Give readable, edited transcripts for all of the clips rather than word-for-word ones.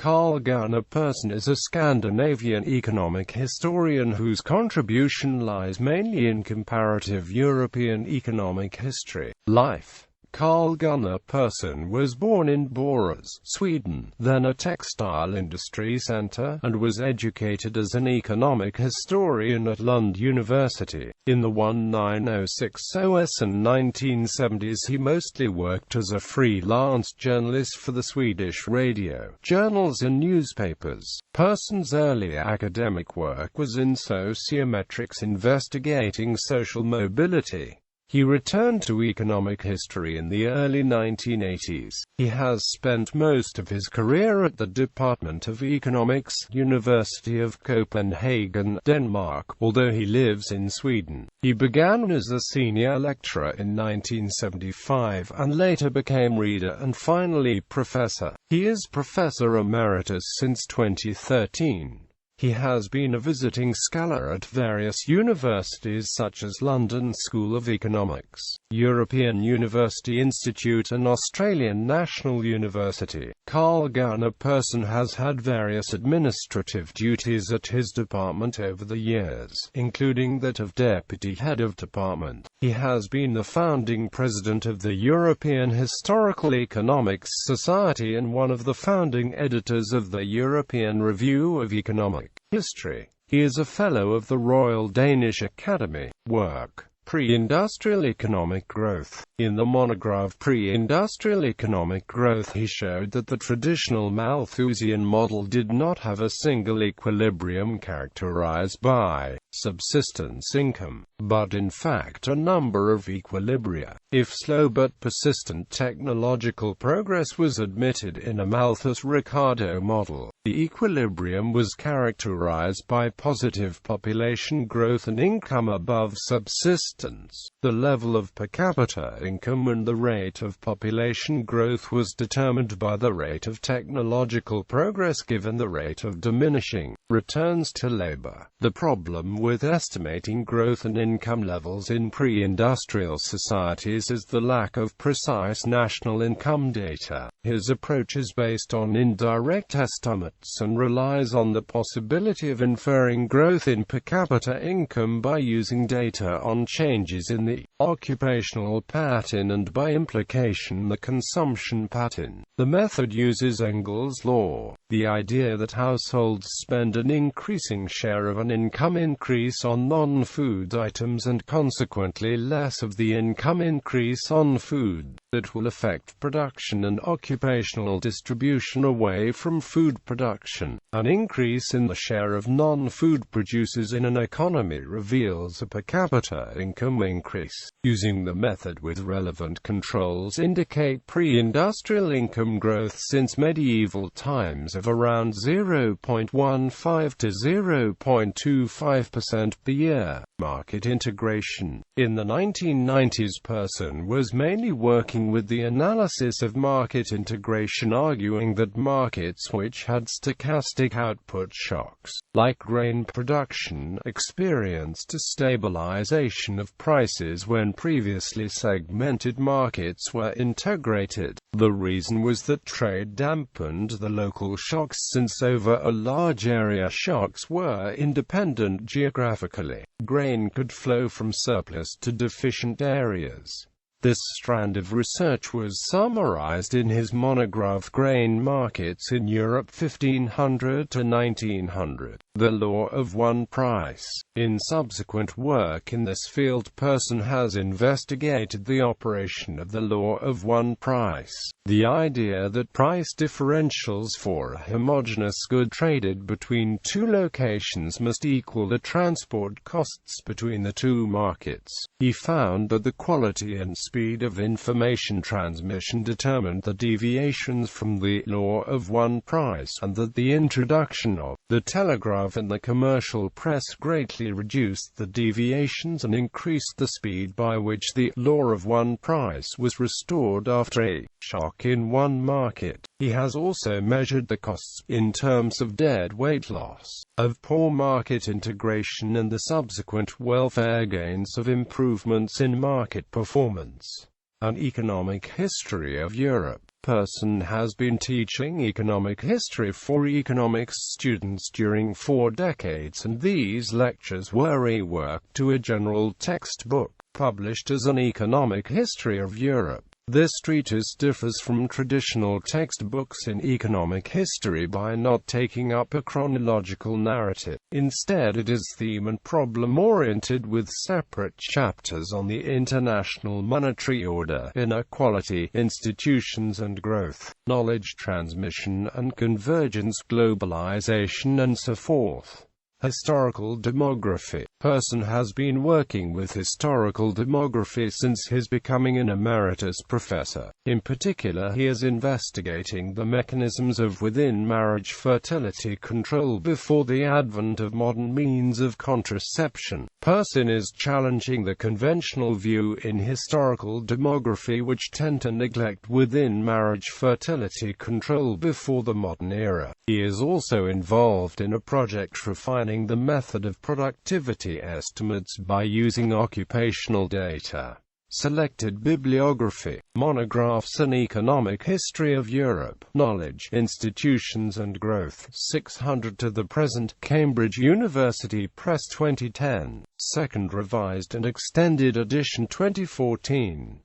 Karl Gunnar Persson is a Scandinavian economic historian whose contribution lies mainly in comparative European economic history. Life. Karl Gunnar Persson was born in Borås, Sweden, then a textile industry centre, and was educated as an economic historian at Lund University. In the 1960s and 1970s he mostly worked as a freelance journalist for the Swedish radio, journals and newspapers. Persson's early academic work was in sociometrics investigating social mobility. He returned to economic history in the early 1980s. He has spent most of his career at the Department of Economics, University of Copenhagen, Denmark, although he lives in Sweden. He began as a senior lecturer in 1975 and later became reader and finally professor. He is professor emeritus since 2013. He has been a visiting scholar at various universities such as London School of Economics, European University Institute and Australian National University. Karl Gunnar Persson has had various administrative duties at his department over the years, including that of deputy head of department. He has been the founding president of the European Historical Economics Society and one of the founding editors of the European Review of Economic History. He is a Fellow of the Royal Danish Academy. Work. Pre-industrial economic growth. In the monograph Pre-industrial economic growth he showed that the traditional Malthusian model did not have a single equilibrium characterized by subsistence income, but in fact a number of equilibria. If slow but persistent technological progress was admitted in a Malthus-Ricardo model, the equilibrium was characterized by positive population growth and income above subsistence. The level of per capita income and the rate of population growth was determined by the rate of technological progress given the rate of diminishing returns to labor. The problem with estimating growth and income levels in pre-industrial societies is the lack of precise national income data. His approach is based on indirect estimates and relies on the possibility of inferring growth in per capita income by using data on changes in the occupational pattern and by implication the consumption pattern. The method uses Engel's law, the idea that households spend an increasing share of an income increase on non-food items and consequently less of the income increase on food. That will affect production and occupational distribution away from food production. An increase in the share of non-food producers in an economy reveals a per capita income increase. Using the method with relevant controls indicate pre-industrial income growth since medieval times of around 0.15 to 0.25% per year. Market integration. In the 1990s Persson was mainly working with the analysis of market integration, arguing that markets which had stochastic output shocks, like grain production, experienced a stabilization of prices when previously segmented markets were integrated. The reason was that trade dampened the local shocks since over a large area shocks were independent geographically. Grain could flow from surplus to deficient areas. This strand of research was summarized in his monograph Grain Markets in Europe 1500 to 1900, The Law of One Price. In subsequent work in this field Persson has investigated the operation of the law of one price, the idea that price differentials for a homogeneous good traded between two locations must equal the transport costs between the two markets. He found that the quality and speed of information transmission determined the deviations from the law of one price, and that the introduction of the telegraph and the commercial press greatly reduced the deviations and increased the speed by which the law of one price was restored after a shock in one market. He has also measured the costs, in terms of dead weight loss, of poor market integration and the subsequent welfare gains of improvements in market performance. An Economic History of Europe. Persson has been teaching economic history for economics students during 4 decades, and these lectures were reworked to a general textbook, published as an economic history of Europe. This treatise differs from traditional textbooks in economic history by not taking up a chronological narrative. Instead, it is theme and problem-oriented with separate chapters on the international monetary order, inequality, institutions and growth, knowledge transmission and convergence, globalization and so forth. Historical demography. Persson has been working with historical demography since his becoming an emeritus professor. In particular, he is investigating the mechanisms of within-marriage fertility control before the advent of modern means of contraception. Persson is challenging the conventional view in historical demography which tend to neglect within-marriage fertility control before the modern era. He is also involved in a project refining the method of productivity estimates by using occupational data. Selected bibliography. Monographs: An Economic History of Europe, Knowledge, Institutions and Growth, 600 to the present, Cambridge University Press 2010, 2nd revised and extended edition 2014.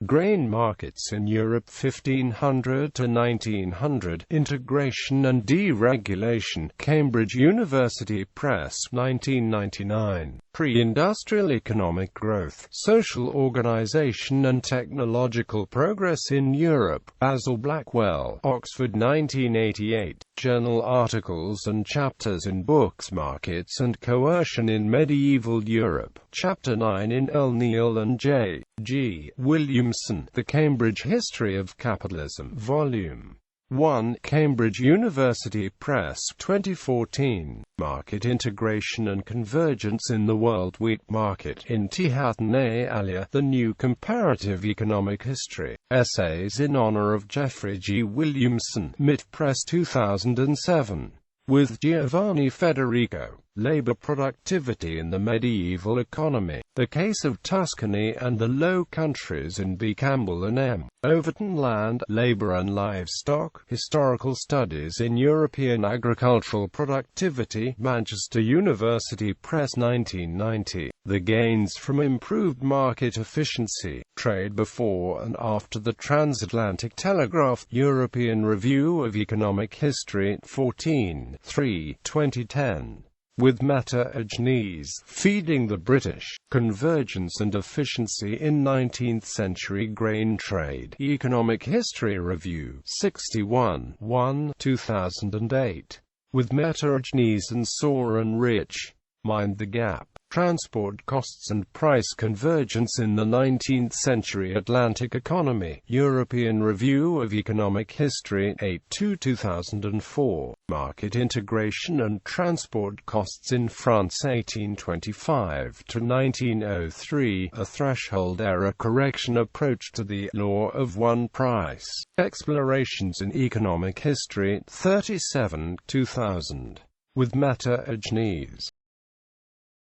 Grain Markets in Europe 1500 to 1900, Integration and Deregulation, Cambridge University Press, 1999. Pre-industrial economic growth, social organization and technological progress in Europe, Basil Blackwell, Oxford 1988. Journal articles and chapters in Books, Markets and Coercion in Medieval Europe, Chapter 9 in L. Neal and J. G. Williamson, The Cambridge History of Capitalism, Volume 1, Cambridge University Press, 2014. Market Integration and Convergence in the World Wheat Market, Intihatne Alia, The New Comparative Economic History. Essays in honor of Geoffrey G. Williamson, MIT Press 2007. With Giovanni Federico. Labor Productivity in the Medieval Economy. The Case of Tuscany and the Low Countries in B. Campbell and M. Overton. Land, Labor and Livestock, Historical Studies in European Agricultural Productivity, Manchester University Press 1990. The Gains from Improved Market Efficiency, Trade Before and After the Transatlantic Telegraph, European Review of Economic History, 14, 3, 2010. With Meta Ajnes, Feeding the British, Convergence and Efficiency in 19th-Century Grain Trade, Economic History Review, 61, 1, 2008. With Meta Ajnes and Soren Rich. Mind the Gap. Transport Costs and Price Convergence in the 19th-Century Atlantic Economy, European Review of Economic History, 8, 2004. Market Integration and Transport Costs in France 1825 to 1903, A Threshold Error Correction Approach to the Law of One Price. Explorations in Economic History, 37, 2000. With Meta Ajnes.